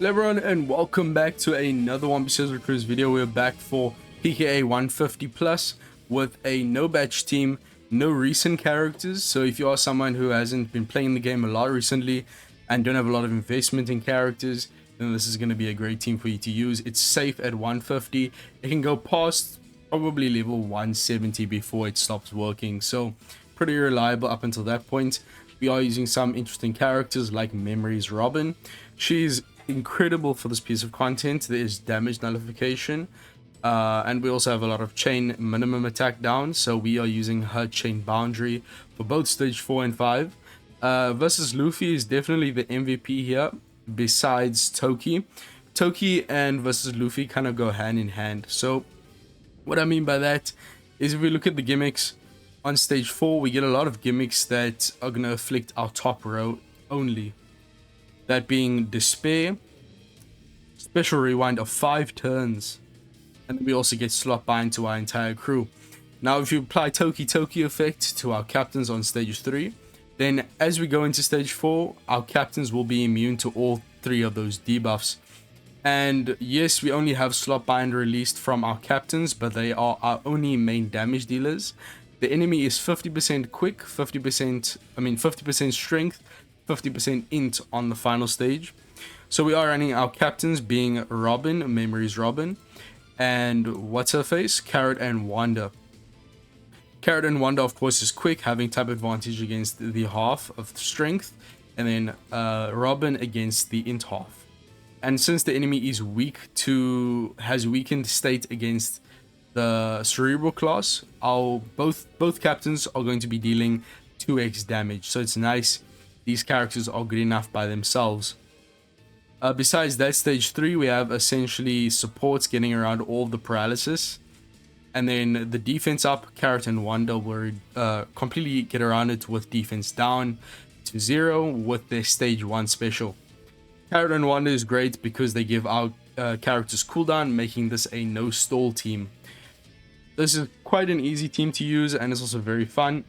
Hello everyone and welcome back to another One Piece Recruits video. We're back for PKA 150 plus with a no batch team, no recent characters. So if you are someone who hasn't been playing the game a lot recently and don't have a lot of investment in characters, then this is going to be a great team for you to use. It's safe at 150. It can go past probably level 170 before it stops working. So pretty reliable up until that point. We are using some interesting characters like Memories Robin. She's incredible for this piece of content. There is damage nullification, and we also have a lot of chain minimum attack down, so we are using her chain boundary for both stage 4 and 5. Versus Luffy is definitely the MVP here, besides Toki. Toki and versus Luffy kind of go hand in hand. So what I mean by that is if we look at the gimmicks on stage 4, we get a lot of gimmicks that are going to afflict our top row only. That being Despair, special rewind of 5 turns, and then we also get slot bind to our entire crew. Now if you apply Toki effect to our captains on stage 3, then as we go into stage 4, our captains will be immune to all 3 of those debuffs. And yes, we only have slot bind released from our captains, but they are our only main damage dealers. The enemy is 50% quick, 50% strength, 50% int on the final stage. So we are running our captains being Robin, Memories Robin, and what's her face? Carrot and Wanda. Carrot and Wanda, of course, is quick, having type advantage against the half of strength, and then Robin against the int half. And since the enemy is has weakened state against the cerebral class, both captains are going to be dealing 2x damage. So it's nice. These characters are good enough by themselves. Besides that, stage 3, we have essentially supports getting around all the paralysis. And then the defense up, Carrot and Wanda will completely get around it with defense down to 0 with their stage 1 special. Carrot and Wanda is great because they give our characters cooldown, making this a no stall team. This is quite an easy team to use, and it's also very fun.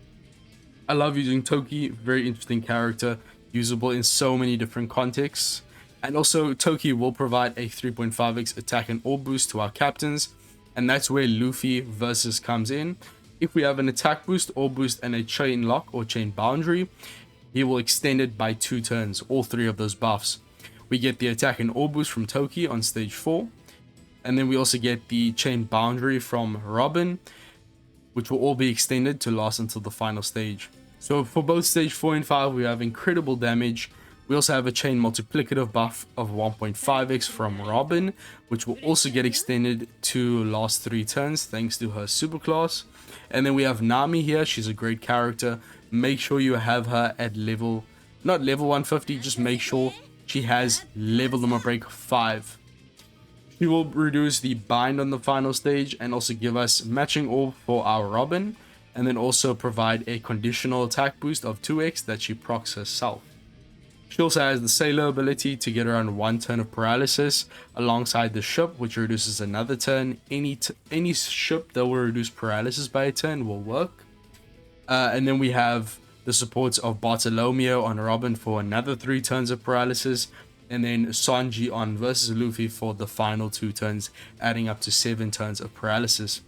I love using Toki, very interesting character, usable in so many different contexts. And also Toki will provide a 3.5x attack and orb boost to our captains, and that's where Luffy versus comes in. If we have an attack boost, orb boost, and a chain lock or chain boundary, he will extend it by 2 turns, all 3 of those buffs. We get the attack and orb boost from Toki on stage 4, and then we also get the chain boundary from Robin, which will all be extended to last until the final stage. So for both stage 4 and 5, we have incredible damage. We also have a chain multiplicative buff of 1.5x from Robin, which will also get extended to last 3 turns thanks to her superclass. And then we have Nami here. She's a great character. Make sure you have her at not level 150, just make sure she has level limit break 5. She will reduce the bind on the final stage and also give us matching orb for our Robin, and then also provide a conditional attack boost of 2x that she procs herself. She also has the Sailor ability to get around 1 turn of paralysis alongside the ship, which reduces another turn. Any ship that will reduce paralysis by a turn will work. And then we have the supports of Bartolomeo on Robin for another 3 turns of paralysis, and then Sanji on versus Luffy for the final 2 turns, adding up to 7 turns of paralysis.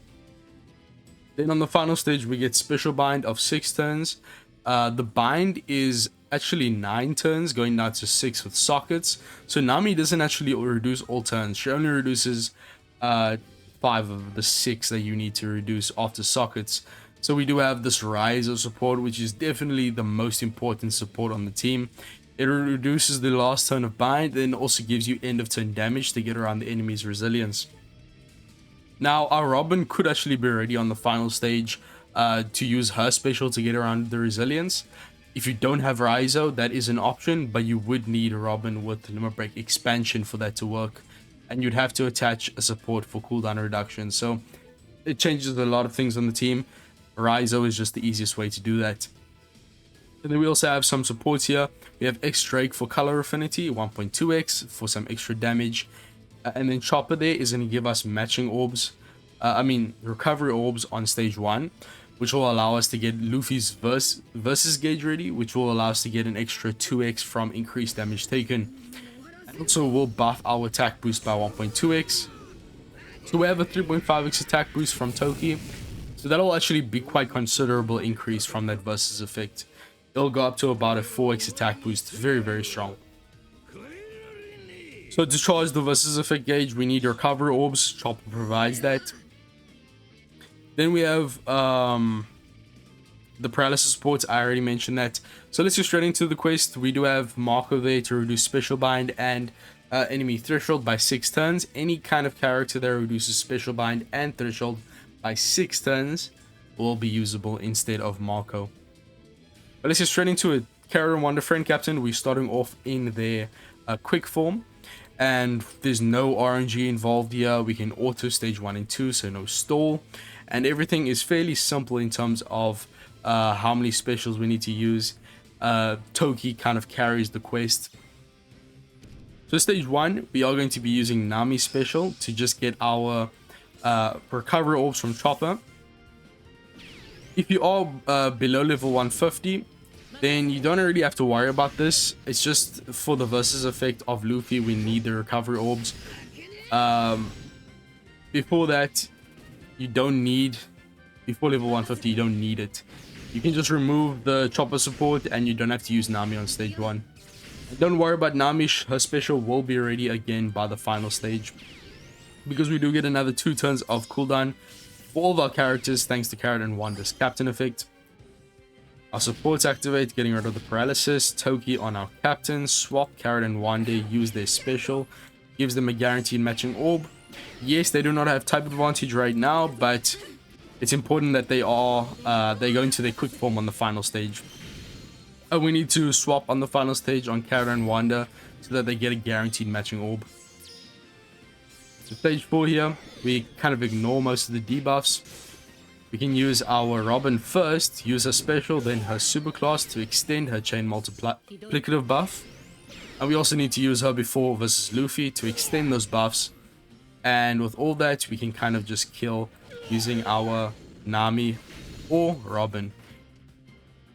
Then on the final stage, we get special bind of 6 turns. The bind is actually 9 turns, going down to 6 with sockets. So Nami doesn't actually reduce all turns. She only reduces 5 of the 6 that you need to reduce after sockets. So we do have this Raizo support, which is definitely the most important support on the team. It reduces the last turn of bind, then also gives you end of turn damage to get around the enemy's resilience. Now our Robin could actually be ready on the final stage to use her special to get around the resilience. If you don't have Raizo, that is an option, but you would need a Robin with limit break expansion for that to work, and you'd have to attach a support for cooldown reduction. So it changes a lot of things on the team. Raizo is just the easiest way to do that. And then we also have some supports here. We have X Drake for color affinity, 1.2x for some extra damage. And then Chopper there is going to give us matching orbs. Recovery orbs on stage 1, which will allow us to get Luffy's versus gauge ready, which will allow us to get an extra 2x from increased damage taken. Also, we'll buff our attack boost by 1.2x. So we have a 3.5x attack boost from Toki. So that'll actually be quite considerable increase from that versus effect. It'll go up to about a 4x attack boost. Very, very strong. So to charge the versus effect gauge, we need recovery orbs. Chopper provides that. Then we have the paralysis supports. I already mentioned that. So let's go straight into the quest. We do have Marco there to reduce special bind and enemy threshold by 6 turns. Any kind of character that reduces special bind and threshold by 6 turns will be usable instead of Marco. But let's get straight into it. Carrot and Wonder Friend Captain, we're starting off in their quick form. And there's no RNG involved here. We can auto stage 1 and 2, so no stall. And everything is fairly simple in terms of how many specials we need to use. Toki kind of carries the quest. So stage 1, we are going to be using Nami special to just get our recovery orbs from Chopper. If you are below level 150, then you don't really have to worry about this. It's just for the versus effect of Luffy, we need the recovery orbs. Before that, you don't need, before level 150, you don't need it. You can just remove the Chopper support and you don't have to use Nami on stage 1. Don't worry about Nami, her special will be ready again by the final stage. Because we do get another 2 turns of cooldown for all of our characters thanks to Carrot and Wanda's captain effect. Our supports activate, getting rid of the paralysis. Toki on our captain. Swap Carrot and Wanda, use their special. Gives them a guaranteed matching orb. Yes, they do not have type advantage right now, but it's important that they go into their quick form on the final stage. And we need to swap on the final stage on Carrot and Wanda so that they get a guaranteed matching orb. So stage 4 here, we kind of ignore most of the debuffs. We can use our Robin first, use her special, then her super class to extend her chain multiplicative buff. And we also need to use her before versus Luffy to extend those buffs. And with all that, we can kind of just kill using our Nami or Robin.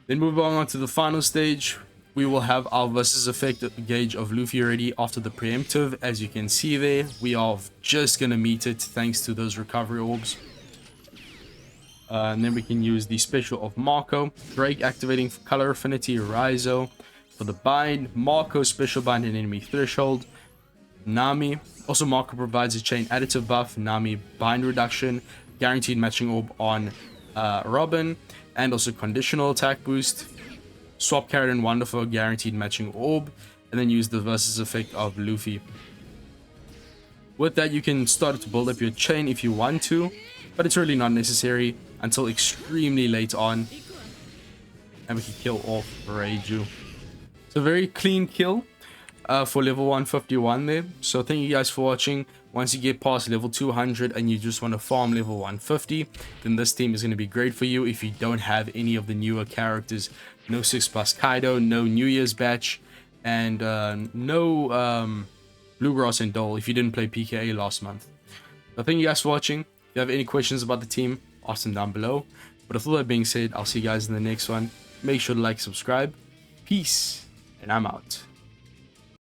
Then moving on to the final stage, we will have our versus effect gauge of Luffy ready after the preemptive. As you can see there, we are just going to meet it thanks to those recovery orbs. And then we can use the special of Marco, Drake activating color affinity, Raizo for the bind, Marco special bind and enemy threshold, Nami. Also Marco provides a chain additive buff, Nami bind reduction, guaranteed matching orb on Robin, and also conditional attack boost. Swap Carrot and Wanda for a guaranteed matching orb, and then use the versus effect of Luffy. With that, you can start to build up your chain if you want to, but it's really not necessary until extremely late on. And we can kill off Reiju. So very clean kill for level 151 there. So thank you guys for watching. Once you get past level 200 and you just want to farm level 150, then this team is going to be great for you if you don't have any of the newer characters. No 6+ Kaido, no New Year's batch, and no Bluegrass and Dole if you didn't play PKA last month. So thank you guys for watching. If you have any questions about the team, ask them down below. But with all that being said, I'll see you guys in the next one. Make sure to like, subscribe. Peace, and I'm out.